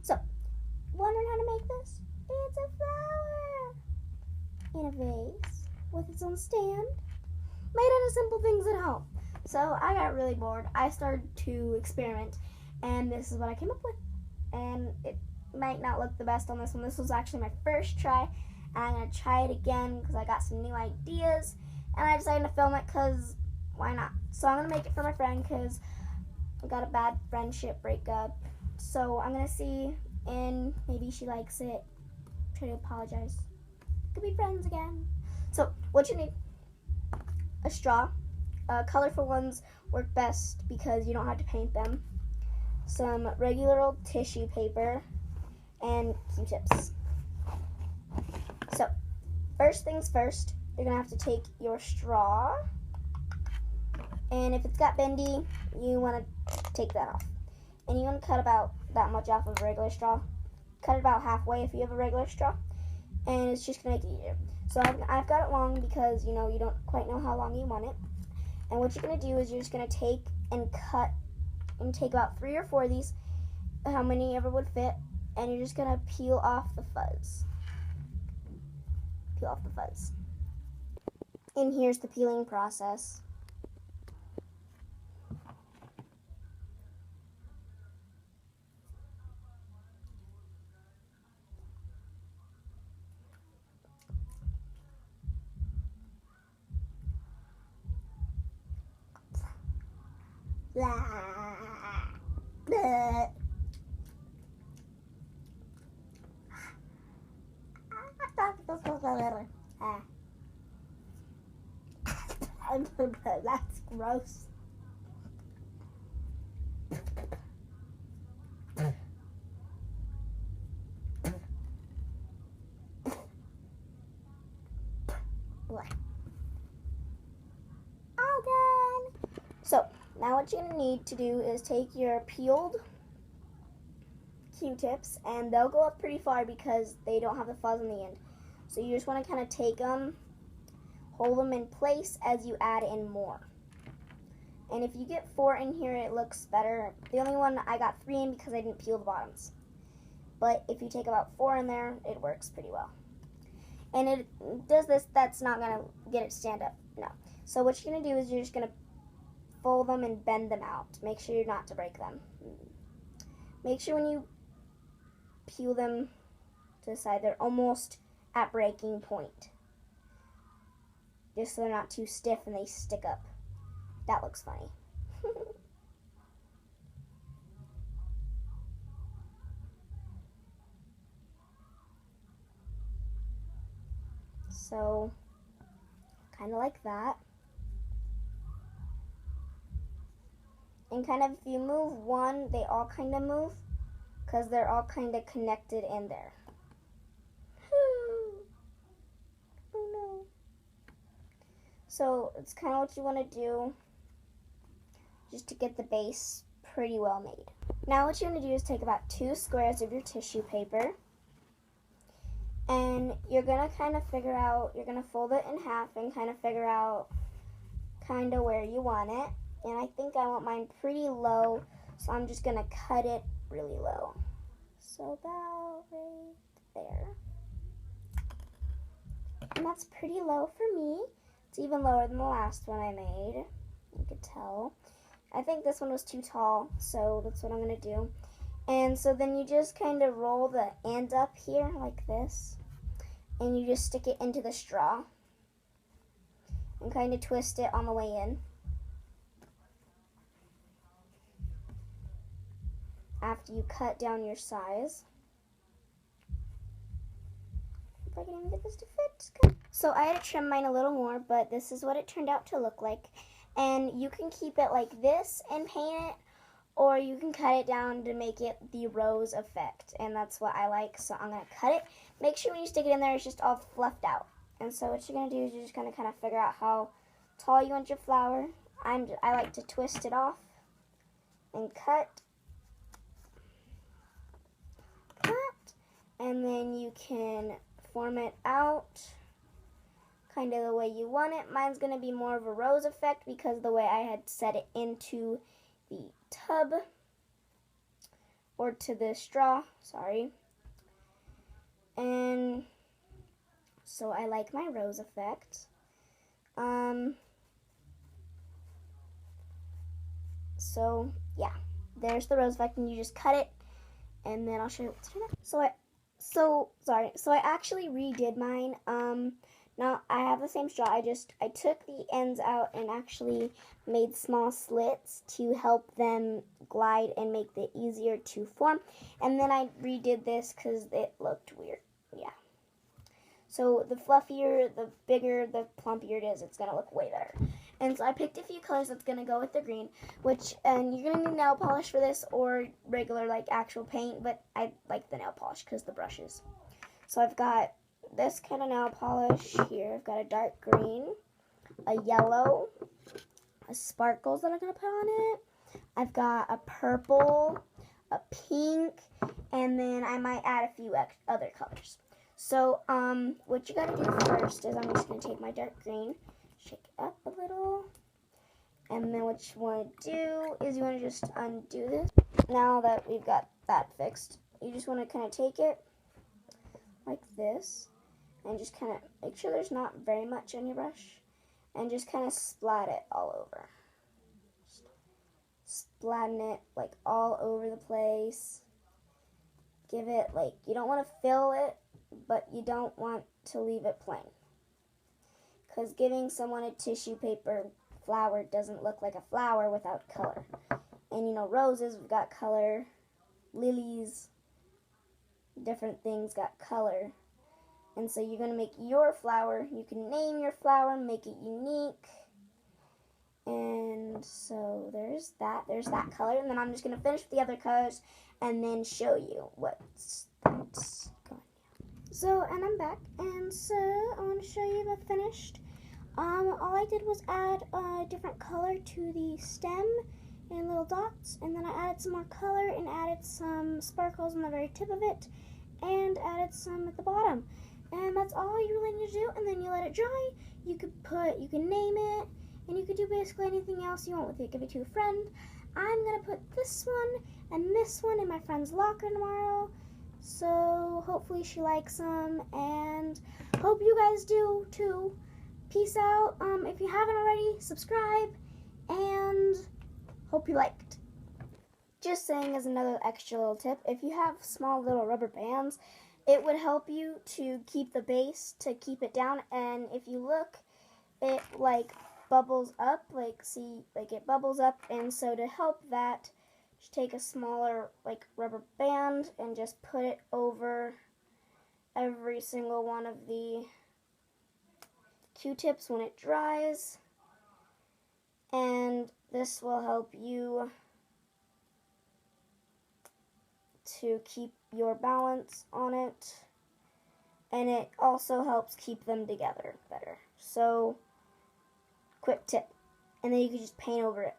So, wondering how to make this? It's a flower in a vase with its own stand, made out of simple things at home. So I got really bored. I started to experiment, and this is what I came up with. And it might not look the best on this one. This was actually my first try. And I'm going to try it again because I got some new ideas. And I decided to film it because why not? So I'm going to make it for my friend because I got a bad friendship breakup. So I'm going to see, and maybe she likes it. Try to apologize. Could be friends again. So what you need: a straw. Colorful ones work best because you don't have to paint them. Some regular old tissue paper and Q-tips. So, first things first, you're going to have to take your straw, and if it's got bendy, you want to take that off. And you want to cut about that much off of a regular straw. Cut it about halfway if you have a regular straw, and it's just going to make it easier. So I've got it long because, you don't quite know how long you want it. And what you're going to do is you're just going to take and cut and take about 3 or 4 of these, how many ever would fit, and you're just going to peel off the fuzz. Peel off the fuzz. And here's the peeling process. That's gross. All done. So now what you're going to need to do is take your peeled Q-tips, and they'll go up pretty far because they don't have the fuzz in the end. So you just want to kind of take them, hold them in place as you add in more. And if you get 4 in here, it looks better. The only one I got 3 in because I didn't peel the bottoms. But if you take about 4 in there, it works pretty well. And it does this, that's not going to get it to stand up. No. So what you're going to do is you're just going to fold them and bend them out. Make sure not to break them. Make sure when you peel them to the side, they're almost at breaking point. Just so they're not too stiff and they stick up. That looks funny. So, kind of like that. And kind of if you move one, they all kind of move because they're all kind of connected in there. Oh no. So it's kind of what you want to do just to get the base pretty well made. Now what you want to do is take about 2 squares of your tissue paper, and you're going to kind of figure out, you're going to fold it in half and kind of figure out kind of where you want it. And I think I want mine pretty low, so I'm just going to cut it really low. So about right there. And that's pretty low for me. It's even lower than the last one I made. You could tell. I think this one was too tall, so that's what I'm going to do. And so then you just kind of roll the end up here like this, and you just stick it into the straw and kind of twist it on the way in. After you cut down your size. If I can even get this to fit. So I had to trim mine a little more, but this is what it turned out to look like. And you can keep it like this and paint it, or you can cut it down to make it the rose effect. And that's what I like, so I'm going to cut it. Make sure when you stick it in there, it's just all fluffed out. And so what you're going to do is you're just going to kind of figure out how tall you want your flower. I like to twist it off and cut. And then you can form it out kind of the way you want it. Mine's going to be more of a rose effect because the way I had set it into the tub. or to the straw, sorry. And so I like my rose effect. So yeah, there's the rose effect, and you just cut it, and then I'll show you what to do next. So I actually redid mine. Now I have the same straw. I took the ends out and actually made small slits to help them glide and make it easier to form. And then I redid this because it looked weird. Yeah. So the fluffier, the bigger, the plumpier it is, it's gonna look way better. And so I picked a few colors that's gonna go with the green, and you're gonna need nail polish for this or regular like actual paint, but I like the nail polish because the brushes. So I've got this kind of nail polish here. I've got a dark green, a yellow, a sparkles that I'm gonna put on it. I've got a purple, a pink, and then I might add a few other colors. So, what you gotta do first is I'm just gonna take my dark green, shake it up a little, and then what you wanna do is you wanna just undo this. Now that we've got that fixed, you just wanna kinda take it like this, and just kinda make sure there's not very much on your brush, and just kinda splat it all over. Splatting it like all over the place. Give it like, you don't wanna fill it, but you don't want to leave it plain, because giving someone a tissue paper flower doesn't look like a flower without color. And you know, roses, we've got color, lilies, different things got color. And so you're going to make your flower, you can name your flower, make it unique. And so there's that color, and then I'm just going to finish with the other colors and then show you what's going on. So, and I'm back, and so I want to show you the finished. All I did was add a different color to the stem and little dots, and then I added some more color and added some sparkles on the very tip of it, and added some at the bottom. And that's all you really need to do, and then you let it dry. You can name it, and you could do basically anything else you want with it. Give it to a friend. I'm going to put this one and this one in my friend's locker tomorrow. So hopefully she likes them, and hope you guys do too. Peace out. If you haven't already, subscribe, and hope you liked. Just saying as another extra little tip, if you have small little rubber bands, it would help you to keep the base, to keep it down, and if you look, it like bubbles up, like see, like it bubbles up, and so to help that, just take a smaller like rubber band and just put it over every single one of the Q-tips when it dries, and this will help you to keep your balance on it, and it also helps keep them together better. So quick tip, and then you can just paint over it.